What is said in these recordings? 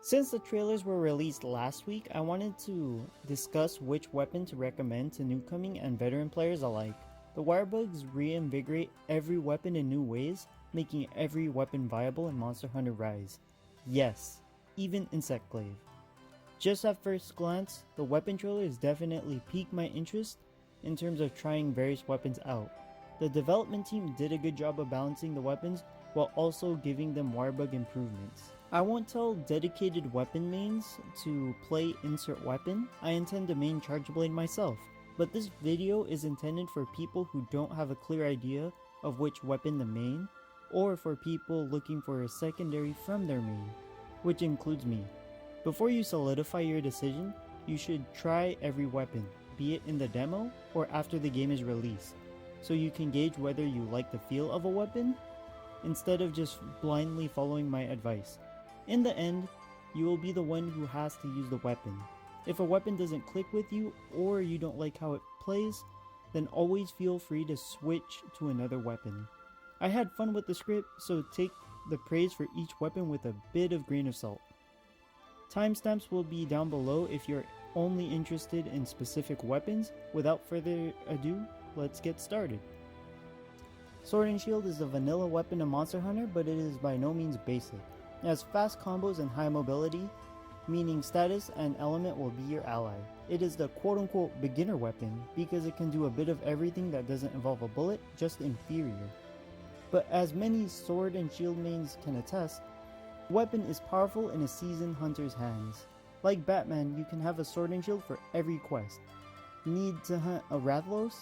Since the trailers were released last week, I wanted to discuss which weapon to recommend to newcoming and veteran players alike. The wirebugs reinvigorate every weapon in new ways, making every weapon viable in Monster Hunter Rise. Yes, even Insect Glaive. Just at first glance, the weapon trailers definitely piqued my interest in terms of trying various weapons out. The development team did a good job of balancing the weapons while also giving them wirebug improvements. I won't tell dedicated weapon mains to play insert weapon. I intend to main charge blade myself, but this video is intended for people who don't have a clear idea of which weapon to main, or for people looking for a secondary from their main, which includes me. Before you solidify your decision, you should try every weapon, be it in the demo or after the game is released, so you can gauge whether you like the feel of a weapon, instead of just blindly following my advice. In the end, you will be the one who has to use the weapon. If a weapon doesn't click with you or you don't like how it plays, then always feel free to switch to another weapon. I had fun with the script, so take the praise for each weapon with a bit of grain of salt. Timestamps will be down below if you're only interested in specific weapons. Without further ado, let's get started. Sword and Shield is a vanilla weapon in Monster Hunter, but it is by no means basic. It has fast combos and high mobility, meaning status and element will be your ally. It is the quote-unquote beginner weapon because it can do a bit of everything that doesn't involve a bullet, just inferior. But as many Sword and Shield mains can attest, the weapon is powerful in a seasoned hunter's hands. Like Batman, you can have a Sword and Shield for every quest. Need to hunt a Rathlos?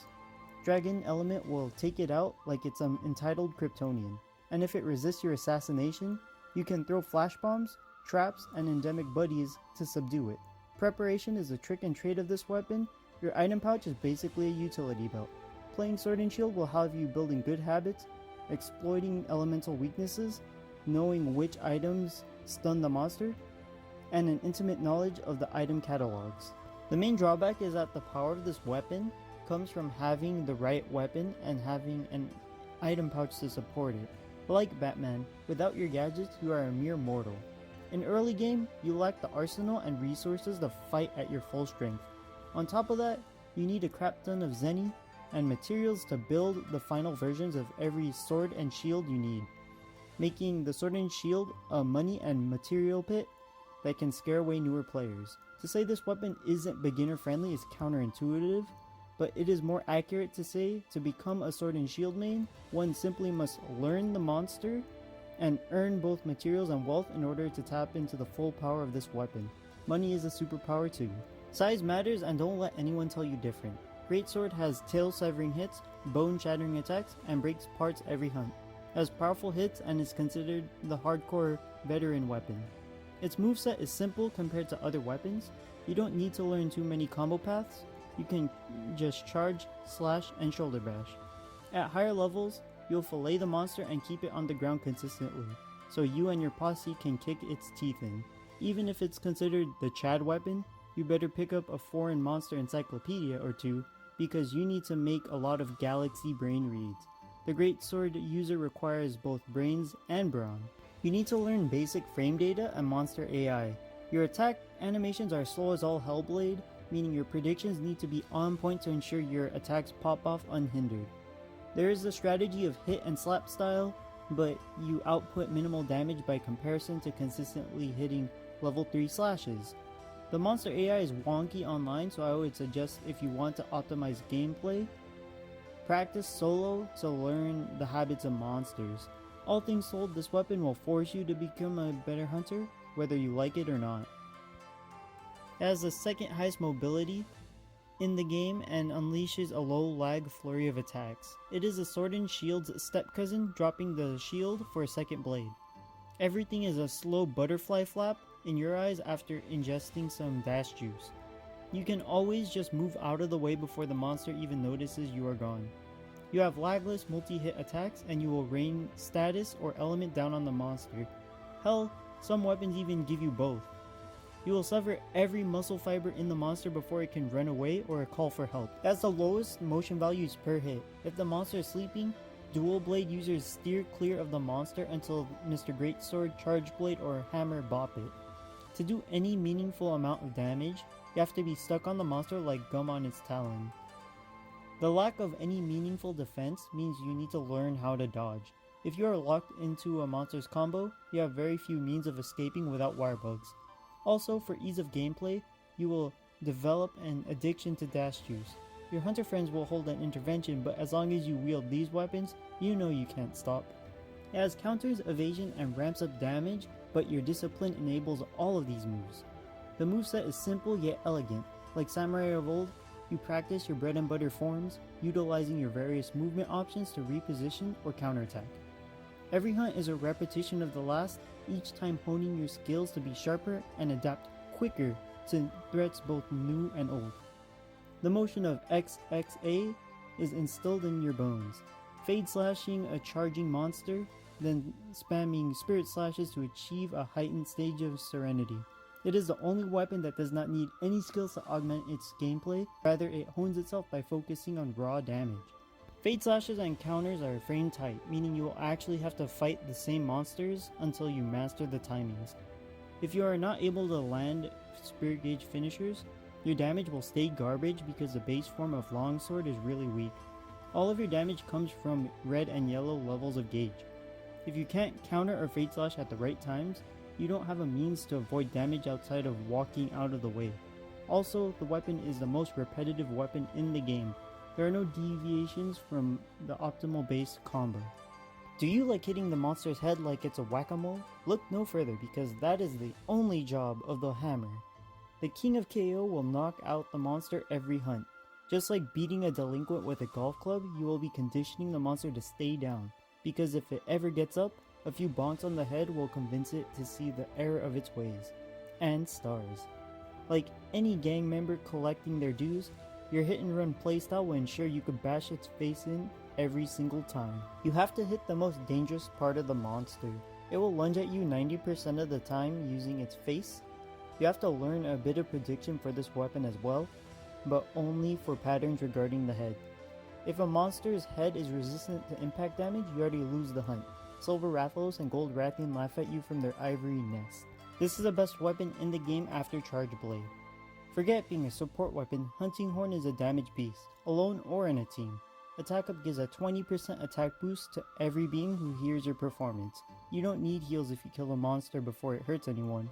Dragon element will take it out like it's an entitled Kryptonian. And if it resists your assassination, you can throw flash bombs, traps, and endemic buddies to subdue it. Preparation is a trick and trade of this weapon. Your item pouch is basically a utility belt. Playing Sword and Shield will have you building good habits, exploiting elemental weaknesses, knowing which items stun the monster, and an intimate knowledge of the item catalogs. The main drawback is that the power of this weapon comes from having the right weapon and having an item pouch to support it. But like Batman, without your gadgets you are a mere mortal. In early game, you lack the arsenal and resources to fight at your full strength. On top of that, you need a crap ton of zenny and materials to build the final versions of every sword and shield you need, making the Sword and Shield a money and material pit that can scare away newer players. To say this weapon isn't beginner friendly is counterintuitive, but it is more accurate to say to become a Sword and Shield main, one simply must learn the monster and earn both materials and wealth in order to tap into the full power of this weapon. Money is a superpower too. Size matters, and don't let anyone tell you different. Greatsword has tail severing hits, bone shattering attacks, and breaks parts every hunt. It has powerful hits and is considered the hardcore veteran weapon. Its moveset is simple compared to other weapons. You don't need to learn too many combo paths. You can just charge, slash, and shoulder bash. At higher levels, you'll fillet the monster and keep it on the ground consistently, so you and your posse can kick its teeth in. Even if it's considered the Chad weapon, you better pick up a foreign monster encyclopedia or two, because you need to make a lot of galaxy brain reads. The Greatsword user requires both brains and brawn. You need to learn basic frame data and monster AI. Your attack animations are slow as all Hellblade, meaning your predictions need to be on point to ensure your attacks pop off unhindered. There is the strategy of hit and slap style, but you output minimal damage by comparison to consistently hitting level 3 slashes. The monster AI is wonky online, so I would suggest if you want to optimize gameplay, practice solo to learn the habits of monsters. All things told, this weapon will force you to become a better hunter, whether you like it or not. It has the second highest mobility in the game and unleashes a low lag flurry of attacks. It is a Sword and Shield's step cousin, dropping the shield for a second blade. Everything is a slow butterfly flap in your eyes after ingesting some dash juice. You can always just move out of the way before the monster even notices you are gone. You have lagless multi-hit attacks and you will rain status or element down on the monster. Hell, some weapons even give you both. You will sever every muscle fiber in the monster before it can run away or call for help. It has the lowest motion values per hit. If the monster is sleeping, Dualblade users steer clear of the monster until Mr. Greatsword, Charge Blade, or Hammer bop it. To do any meaningful amount of damage, you have to be stuck on the monster like gum on its talon. The lack of any meaningful defense means you need to learn how to dodge. If you are locked into a monster's combo, you have very few means of escaping without wirebugs. Also, for ease of gameplay, you will develop an addiction to dash juice. Your hunter friends will hold an intervention, but as long as you wield these weapons, you know you can't stop. It has counters, evasion, and ramps up damage, but your discipline enables all of these moves. The moveset is simple yet elegant. Like samurai of old, you practice your bread and butter forms, utilizing your various movement options to reposition or counterattack. Every hunt is a repetition of the last, each time honing your skills to be sharper and adapt quicker to threats both new and old. The motion of XXA is instilled in your bones. Fade slashing a charging monster, then spamming spirit slashes to achieve a heightened stage of serenity. It is the only weapon that does not need any skills to augment its gameplay, rather it hones itself by focusing on raw damage. Fade slashes and counters are frame tight, meaning you will actually have to fight the same monsters until you master the timings. If you are not able to land spirit gauge finishers, your damage will stay garbage because the base form of Longsword is really weak. All of your damage comes from red and yellow levels of gauge. If you can't counter or fade slash at the right times, you don't have a means to avoid damage outside of walking out of the way. Also, the weapon is the most repetitive weapon in the game. There are no deviations from the optimal base combo. Do you like hitting the monster's head like it's a whack-a-mole? Look no further because that is the only job of the hammer. The king of KO will knock out the monster every hunt. Just like beating a delinquent with a golf club, you will be conditioning the monster to stay down, because if it ever gets up, a few bonks on the head will convince it to see the error of its ways. And stars. Like any gang member collecting their dues, your hit and run playstyle will ensure you could bash its face in every single time. You have to hit the most dangerous part of the monster. It will lunge at you 90% of the time using its face. You have to learn a bit of prediction for this weapon as well, but only for patterns regarding the head. If a monster's head is resistant to impact damage, you already lose the hunt. Silver Rathalos and Gold Rathian laugh at you from their ivory nest. This is the best weapon in the game after Charge Blade. Forget being a support weapon, Hunting Horn is a damage beast, alone or in a team. Attack Up gives a 20% attack boost to every being who hears your performance. You don't need heals if you kill a monster before it hurts anyone.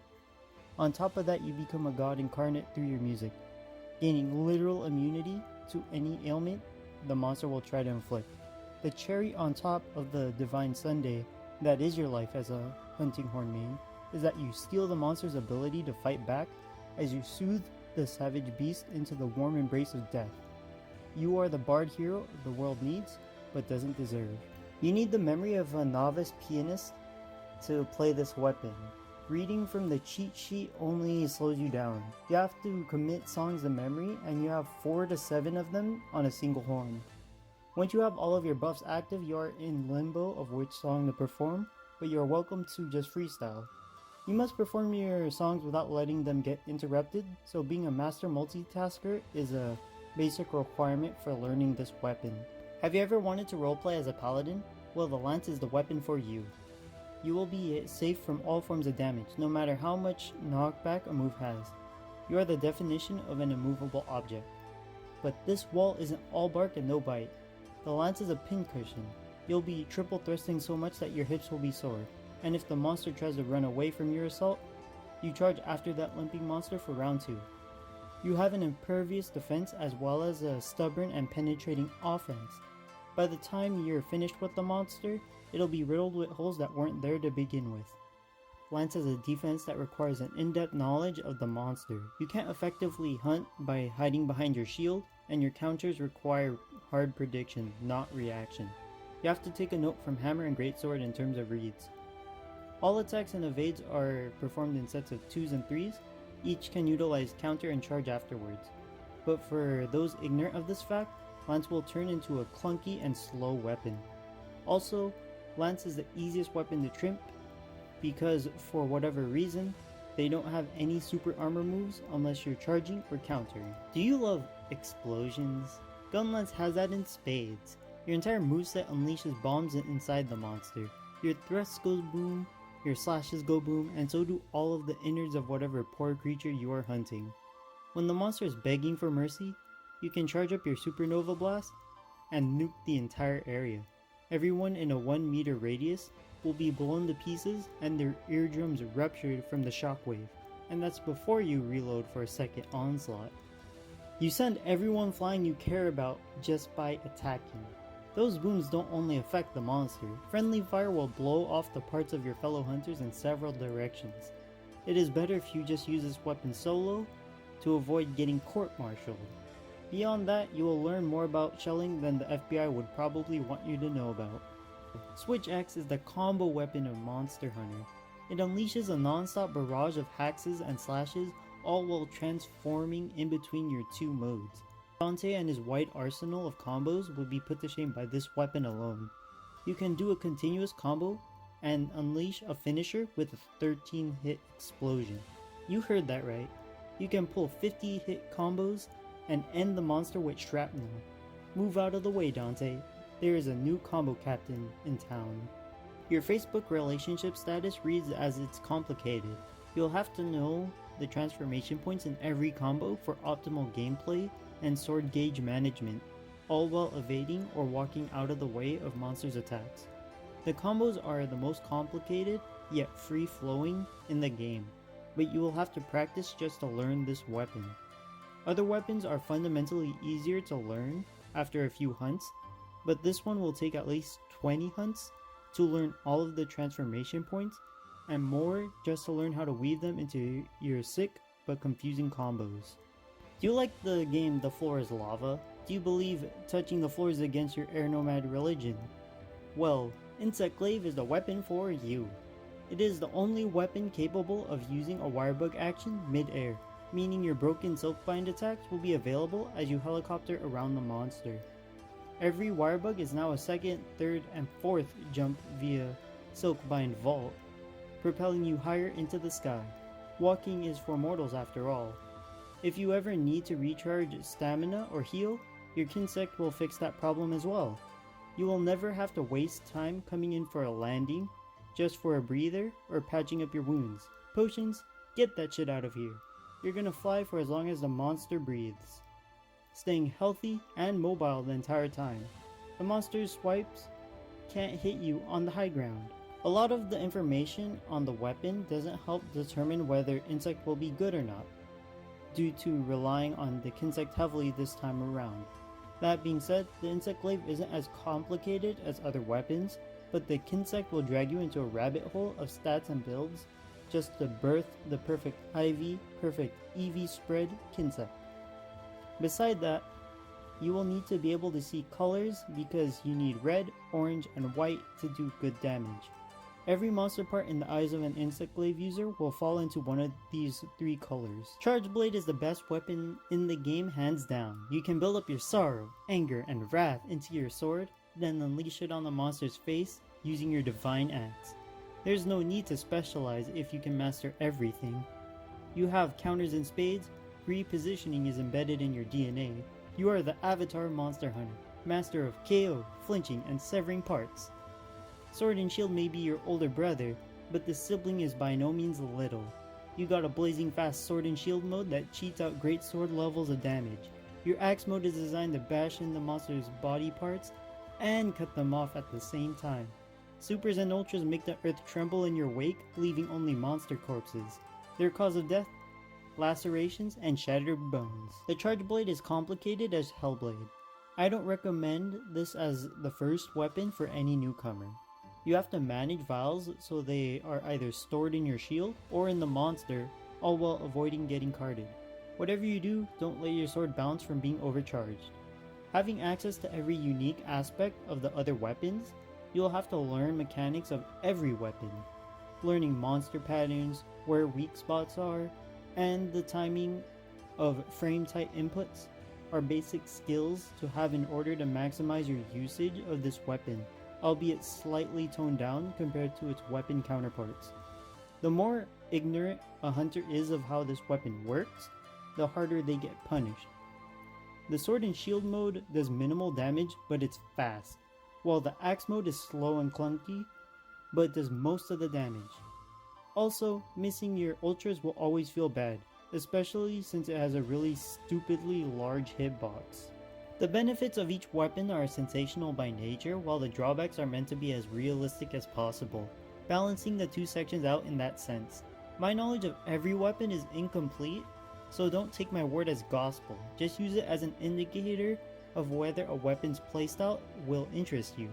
On top of that, you become a god incarnate through your music, gaining literal immunity to any ailment the monster will try to inflict. The cherry on top of the Divine Sundae that is your life as a Hunting Horn main is that you steal the monster's ability to fight back as you soothe the savage beast into the warm embrace of death. You are the bard hero the world needs, but doesn't deserve. You need the memory of a novice pianist to play this weapon. Reading from the cheat sheet only slows you down. You have to commit songs to memory, and you have 4 to 7 of them on a single horn. Once you have all of your buffs active, you are in limbo of which song to perform, but you are welcome to just freestyle. You must perform your songs without letting them get interrupted, so being a master multitasker is a basic requirement for learning this weapon. Have you ever wanted to roleplay as a paladin? Well, the lance is the weapon for you. You will be safe from all forms of damage, no matter how much knockback a move has. You are the definition of an immovable object. But this wall isn't all bark and no bite. The lance is a pincushion. You'll be triple thrusting so much that your hips will be sore. And if the monster tries to run away from your assault, you charge after that limping monster for round 2. You have an impervious defense as well as a stubborn and penetrating offense. By the time you're finished with the monster, it'll be riddled with holes that weren't there to begin with. Lance has a defense that requires an in-depth knowledge of the monster. You can't effectively hunt by hiding behind your shield, and your counters require hard prediction, not reaction. You have to take a note from Hammer and Greatsword in terms of reads. All attacks and evades are performed in sets of 2s and 3s. Each can utilize counter and charge afterwards. But for those ignorant of this fact, Lance will turn into a clunky and slow weapon. Also, Lance is the easiest weapon to trimp because for whatever reason, they don't have any super armor moves unless you're charging or countering. Do you love explosions? Gunlance has that in spades. Your entire moveset unleashes bombs inside the monster. Your thrust goes boom, your slashes go boom, and so do all of the innards of whatever poor creature you are hunting. When the monster is begging for mercy, you can charge up your supernova blast and nuke the entire area. Everyone in a 1 meter radius will be blown to pieces and their eardrums ruptured from the shockwave, and that's before you reload for a second onslaught. You send everyone flying you care about just by attacking. Those booms don't only affect the monster, friendly fire will blow off the parts of your fellow hunters in several directions. It is better if you just use this weapon solo to avoid getting court-martialed. Beyond that, you will learn more about shelling than the FBI would probably want you to know about. Switch Axe is the combo weapon of Monster Hunter. It unleashes a non-stop barrage of hexes and slashes, all while transforming in between your two modes. Dante and his wide arsenal of combos will be put to shame by this weapon alone. You can do a continuous combo and unleash a finisher with a 13 hit explosion. You heard that right. You can pull 50 hit combos and end the monster with shrapnel. Move out of the way, Dante. There is a new combo captain in town. Your Facebook relationship status reads as it's complicated. You'll have to know the transformation points in every combo for optimal gameplay and sword gauge management, all while evading or walking out of the way of monsters' attacks. The combos are the most complicated yet free-flowing in the game, but you will have to practice just to learn this weapon. Other weapons are fundamentally easier to learn after a few hunts, but this one will take at least 20 hunts to learn all of the transformation points and more just to learn how to weave them into your sick but confusing combos. Do you like the game The Floor is Lava? Do you believe touching the floor is against your air nomad religion? Well, Insect Glaive is the weapon for you. It is the only weapon capable of using a wirebug action mid-air, meaning your broken silkbind attacks will be available as you helicopter around the monster. Every wirebug is now a second, third, and fourth jump via silkbind vault, propelling you higher into the sky. Walking is for mortals after all. If you ever need to recharge stamina or heal, your Kinsect will fix that problem as well. You will never have to waste time coming in for a landing, just for a breather or patching up your wounds. Potions, get that shit out of here. You're gonna fly for as long as the monster breathes, staying healthy and mobile the entire time. The monster's swipes can't hit you on the high ground. A lot of the information on the weapon doesn't help determine whether Insect will be good or not, due to relying on the Kinsect heavily this time around. That being said, the Insect Glaive isn't as complicated as other weapons, but the Kinsect will drag you into a rabbit hole of stats and builds just to birth the perfect IV, perfect EV spread Kinsect. Beside that, you will need to be able to see colors because you need red, orange, and white to do good damage. Every monster part in the eyes of an Insect Glaive user will fall into one of these three colors. Charge Blade is the best weapon in the game hands down. You can build up your sorrow, anger, and wrath into your sword, then unleash it on the monster's face using your divine axe. There's no need to specialize if you can master everything. You have counters in spades, repositioning is embedded in your DNA. You are the Avatar Monster Hunter, master of KO, flinching, and severing parts. Sword and Shield may be your older brother, but the sibling is by no means little. You got a blazing fast Sword and Shield mode that cheats out Greatsword levels of damage. Your Axe mode is designed to bash in the monster's body parts and cut them off at the same time. Supers and Ultras make the earth tremble in your wake, leaving only monster corpses. Their cause of death? Lacerations and shattered bones. The Charge Blade is complicated as Hellblade. I don't recommend this as the first weapon for any newcomer. You have to manage vials so they are either stored in your shield or in the monster, all while avoiding getting carded. Whatever you do, don't let your sword bounce from being overcharged. Having access to every unique aspect of the other weapons, you'll have to learn mechanics of every weapon. Learning monster patterns, where weak spots are, and the timing of frame type inputs are basic skills to have in order to maximize your usage of this weapon, albeit slightly toned down compared to its weapon counterparts. The more ignorant a hunter is of how this weapon works, the harder they get punished. The Sword and Shield mode does minimal damage, but it's fast, while the Axe mode is slow and clunky, but does most of the damage. Also, missing your ultras will always feel bad, especially since it has a really stupidly large hitbox. The benefits of each weapon are sensational by nature, while the drawbacks are meant to be as realistic as possible, balancing the two sections out in that sense. My knowledge of every weapon is incomplete, so don't take my word as gospel, just use it as an indicator of whether a weapon's playstyle will interest you.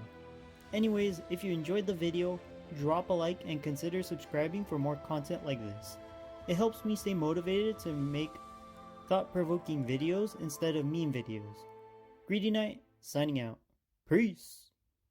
Anyways, if you enjoyed the video, drop a like and consider subscribing for more content like this. It helps me stay motivated to make thought-provoking videos instead of meme videos. Greedy Knight, signing out. Peace!